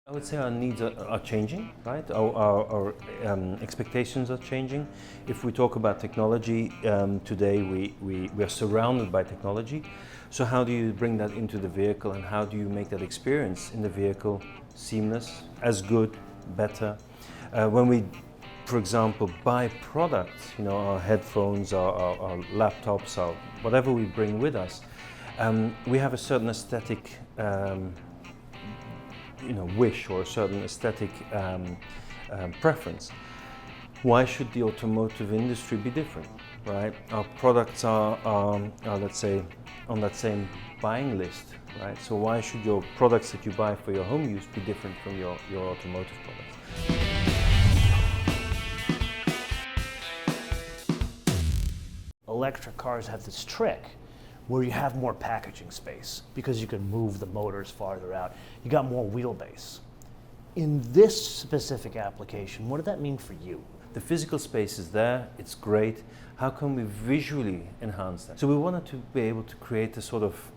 I would say our needs are changing, right? Our expectations are changing. If we talk about technology, today we are surrounded by technology. So how do you bring that into the vehicle, and how do you make that experience in the vehicle seamless, as good, better? When we, for example, buy products, our headphones, our laptops, our whatever we bring with us, we have a certain aesthetic wish or a certain aesthetic preference. Why should the automotive industry be different, right? Our products are let's say, on that same buying list, right? So why should your products that you buy for your home use be different from your automotive products? Electric cars have this trick where you have more packaging space because you can move the motors farther out. You got more wheelbase. In this specific application, what did that mean for you? The physical space is there, it's great. How can we visually enhance that? So we wanted to be able to create a sort of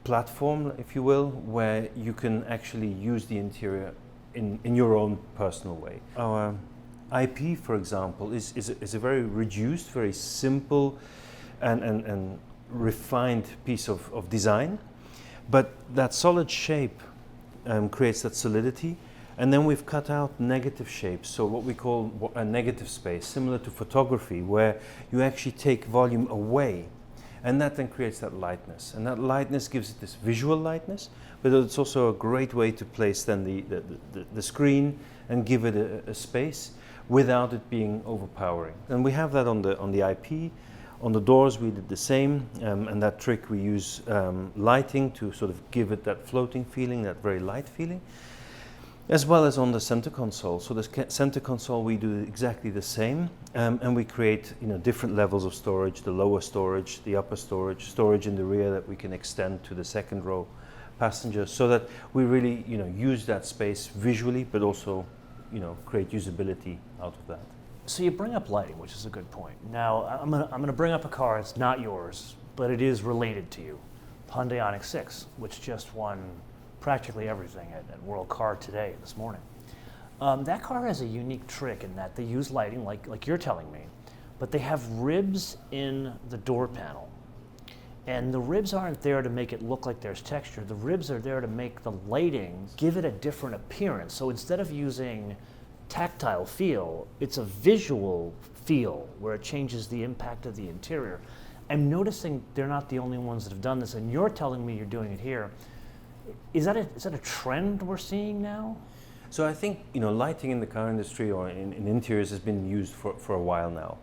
platform, if you will, where you can actually use the interior in your own personal way. Our IP, for example, is a very reduced, very simple and refined piece of design, but that solid shape creates that solidity, and then we've cut out negative shapes, so what we call a negative space, similar to photography, where you actually take volume away, and that then creates that lightness, and that lightness gives it this visual lightness, but it's also a great way to place then the screen and give it a space without it being overpowering. And we have that on the IP. On the doors we did the same, and that trick we use lighting to sort of give it that floating feeling, that very light feeling, as well as on the center console. So the center console we do exactly the same, and we create different levels of storage, the lower storage, the upper storage in the rear that we can extend to the second row passengers, so that we really use that space visually, but also create usability out of that. So you bring up lighting, which is a good point. Now, I'm gonna bring up a car. It's not yours, but it is related to you. Hyundai Ioniq 6, which just won practically everything at World Car today, this morning. That car has a unique trick in that they use lighting, like you're telling me, but they have ribs in the door panel. And the ribs aren't there to make it look like there's texture. The ribs are there to make the lighting give it a different appearance. So instead of using tactile feel, it's a visual feel where it changes the impact of the interior. I'm noticing they're not the only ones that have done this, and you're telling me you're doing it here. Is that a trend we're seeing now? So I think lighting in the car industry or in interiors has been used for a while now.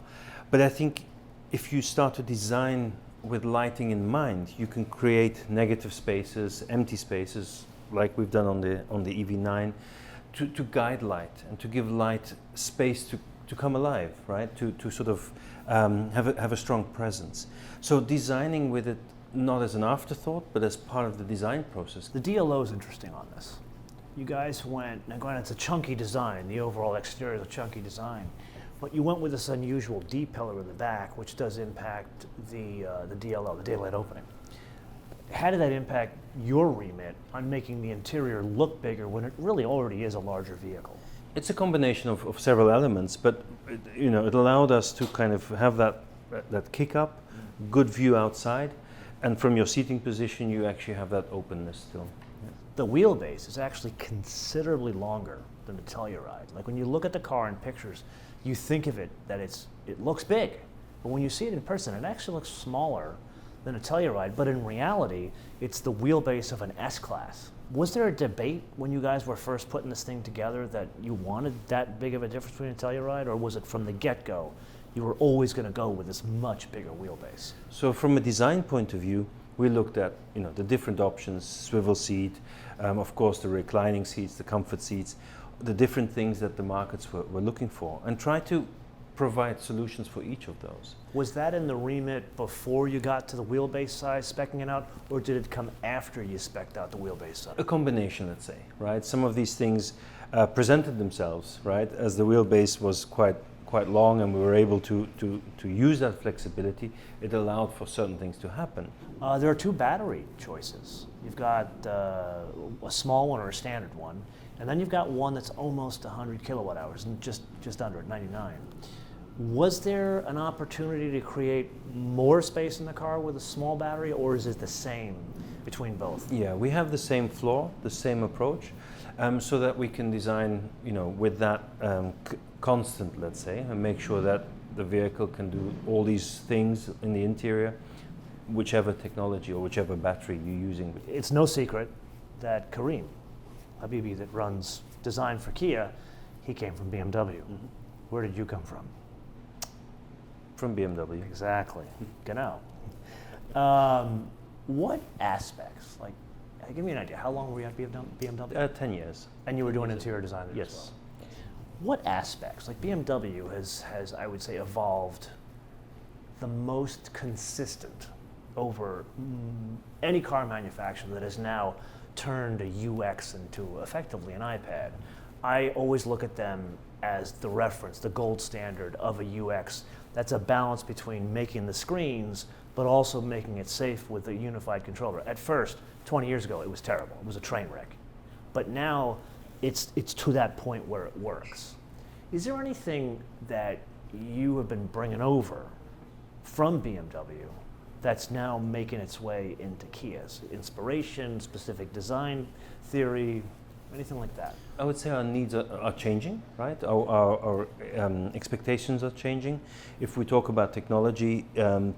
But I think if you start to design with lighting in mind, you can create negative spaces, empty spaces, like we've done on the EV9, to guide light and to give light space to come alive, right? To sort of have a strong presence. So designing with it not as an afterthought, but as part of the design process. The DLO is interesting on this. You guys now granted it's a chunky design, the overall exterior is a chunky design, but you went with this unusual D pillar in the back, which does impact the DLO, the daylight opening. How did that impact your remit on making the interior look bigger when it really already is a larger vehicle? It's a combination of several elements, but it allowed us to kind of have that kick up, good view outside, and from your seating position you actually have that openness still. Yeah. The wheelbase is actually considerably longer than the Telluride. Like when you look at the car in pictures, you think of it that it looks big, but when you see it in person, it actually looks smaller than a Telluride, but in reality, it's the wheelbase of an S-Class. Was there a debate when you guys were first putting this thing together that you wanted that big of a difference between a Telluride, or was it from the get-go, you were always going to go with this much bigger wheelbase? So from a design point of view, we looked at the different options, swivel seat, of course the reclining seats, the comfort seats, the different things that the markets were looking for, and try to provide solutions for each of those. Was that in the remit before you got to the wheelbase size, speccing it out, or did it come after you specced out the wheelbase size? A combination, let's say, right? Some of these things presented themselves, right, as the wheelbase was quite quite long and we were able to use that flexibility, it allowed for certain things to happen. There are two battery choices. You've got a small one or a standard one, and then you've got one that's almost 100 kilowatt hours, and just under at 99. Was there an opportunity to create more space in the car with a small battery, or is it the same between both? Yeah, we have the same floor, the same approach, so that we can design, with that constant, let's say, and make sure that the vehicle can do all these things in the interior, whichever technology or whichever battery you're using. It's no secret that Karim Habibi, that runs design for Kia, he came from BMW. Mm-hmm. Where did you come from? From BMW. Exactly. Genau. What aspects, give me an idea, how long were you at BMW? 10 years. And you were doing interior design there yes. as well? What aspects, BMW has, I would say, evolved the most consistent over any car manufacturer that has now turned a UX into effectively an iPad? I always look at them as the reference, the gold standard of a UX. That's a balance between making the screens, but also making it safe with a unified controller. At first, 20 years ago, it was terrible. It was a train wreck. But now, it's to that point where it works. Is there anything that you have been bringing over from BMW that's now making its way into Kia's? Inspiration, specific design theory, anything like that? I would say our needs are changing, right? Our expectations are changing. If we talk about technology,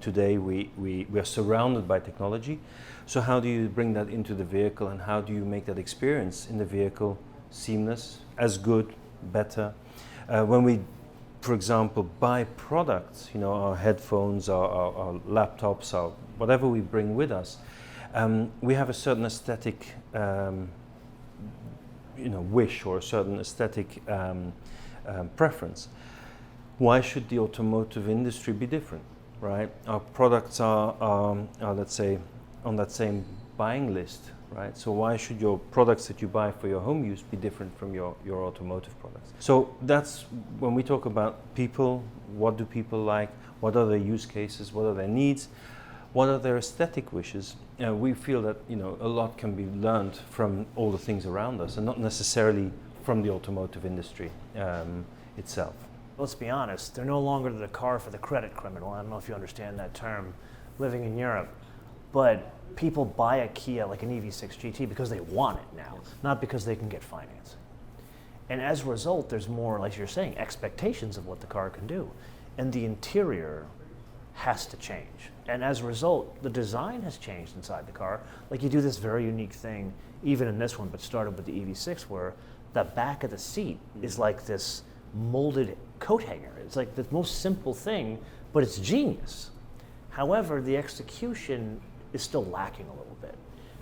today we are surrounded by technology. So how do you bring that into the vehicle, and how do you make that experience in the vehicle seamless, as good, better? When we, for example, buy products, our headphones, our laptops, our whatever we bring with us, we have a certain aesthetic wish or a certain aesthetic preference. Why should the automotive industry be different, right? Our products are let's say, on that same buying list, right? So why should your products that you buy for your home use be different from your automotive products? So that's when we talk about people, what do people like? What are their use cases? What are their needs? What are their aesthetic wishes? We feel that a lot can be learned from all the things around us, and not necessarily from the automotive industry itself. Let's be honest, they're no longer the car for the credit criminal. I don't know if you understand that term, living in Europe. But people buy a Kia like an EV6 GT because they want it now, not because they can get financing. And as a result, there's more, like you're saying, expectations of what the car can do. And the interior has to change. And as a result, the design has changed inside the car. Like you do this very unique thing, even in this one, but started with the EV6, where the back of the seat is like this molded coat hanger. It's like the most simple thing, but it's genius. However, the execution is still lacking a little bit.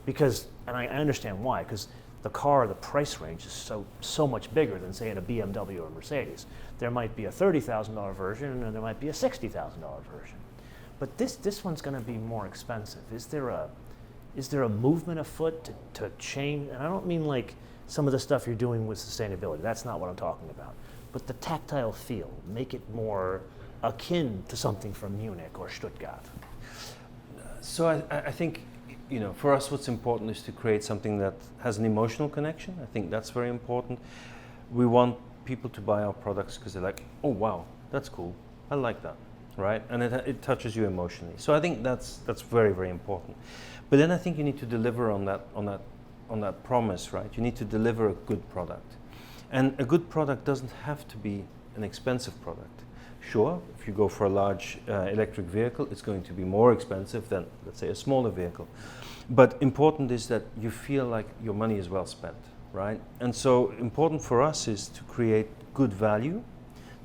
Because, and I understand why, because the price range is so much bigger than, say, in a BMW or a Mercedes. There might be a $30,000 version, and there might be a $60,000 version. But this one's going to be more expensive. Is there a movement afoot to change? And I don't mean like some of the stuff you're doing with sustainability. That's not what I'm talking about. But the tactile feel, make it more akin to something from Munich or Stuttgart. So I think, for us what's important is to create something that has an emotional connection. I think that's very important. We want people to buy our products because they're like, oh wow, that's cool, I like that, right? And it touches you emotionally. So I think that's very, very important. But then I think you need to deliver on that promise, right? You need to deliver a good product. And a good product doesn't have to be an expensive product. Sure, if you go for a large electric vehicle, it's going to be more expensive than, let's say, a smaller vehicle. But important is that you feel like your money is well spent, right? And so important for us is to create good value,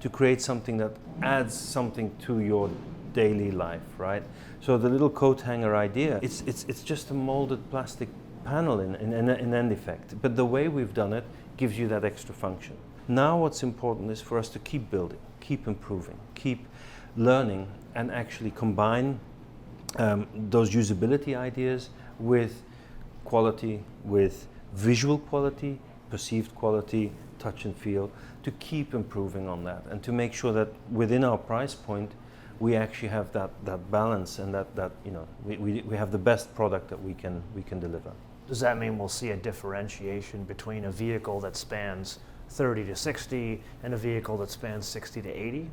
to create something that adds something to your daily life, right? So the little coat hanger idea, it's just a molded plastic panel in end effect. But the way we've done it gives you that extra function. Now what's important is for us to keep building, keep improving, keep learning, and actually combine those usability ideas with quality, with visual quality, perceived quality, touch and feel, to keep improving on that and to make sure that within our price point we actually have that balance and that we have the best product that we can deliver. Does that mean we'll see a differentiation between a vehicle that spans 30 to 60 and a vehicle that spans 60 to 80?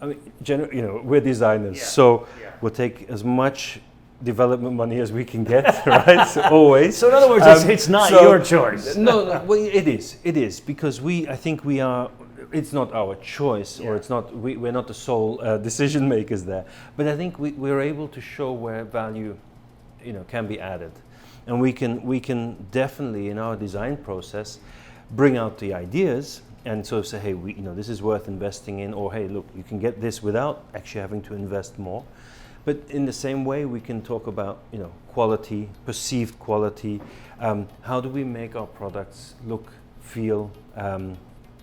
I mean, we're designers, so we'll take as much development money as we can get, right? So always. So in other words, it's not your choice. No, well, it is because I think we are. It's not our choice, or it's not. We're not the sole decision makers there. But I think we're able to show where value, can be added, and we can definitely in our design process bring out the ideas and sort of say, hey, this is worth investing in, or hey, look, you can get this without actually having to invest more. But in the same way, we can talk about quality, perceived quality. How do we make our products look, feel,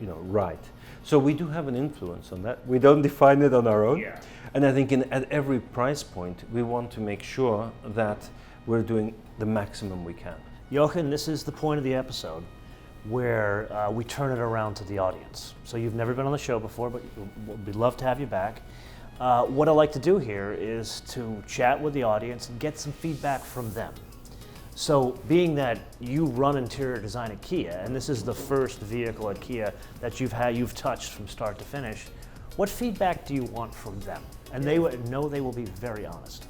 right? So we do have an influence on that. We don't define it on our own. Yeah. And I think at every price point, we want to make sure that we're doing the maximum we can. Jochen, this is the point of the episode where we turn it around to the audience. So you've never been on the show before, but we'd love to have you back. What I like to do here is to chat with the audience and get some feedback from them. So being that you run interior design at Kia, and this is the first vehicle at Kia that you've touched from start to finish, what feedback do you want from them? And they will be very honest.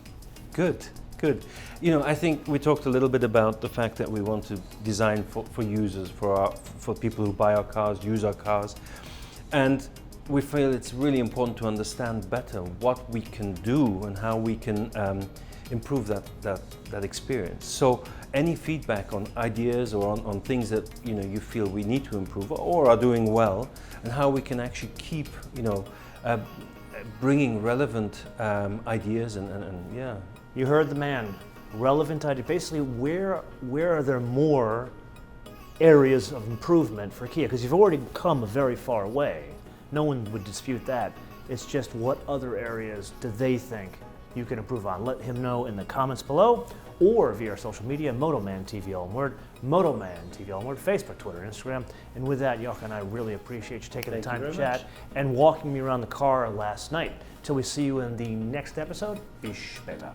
Good. I think we talked a little bit about the fact that we want to design for users, for people who buy our cars, use our cars, and we feel it's really important to understand better what we can do and how we can improve that experience. So any feedback on ideas or on things that you feel we need to improve or are doing well, and how we can actually keep bringing relevant ideas and yeah. You heard the man. Relevant idea. Basically, where are there more areas of improvement for Kia? Because you've already come a very far way. No one would dispute that. It's just what other areas do they think you can improve on? Let him know in the comments below or via our social media, MotoManTV, all one word, MotoManTV, all one word, Facebook, Twitter, Instagram. And with that, Jochen, I really appreciate you taking the time to chat and walking me around the car last night. Till we see you in the next episode, bis später.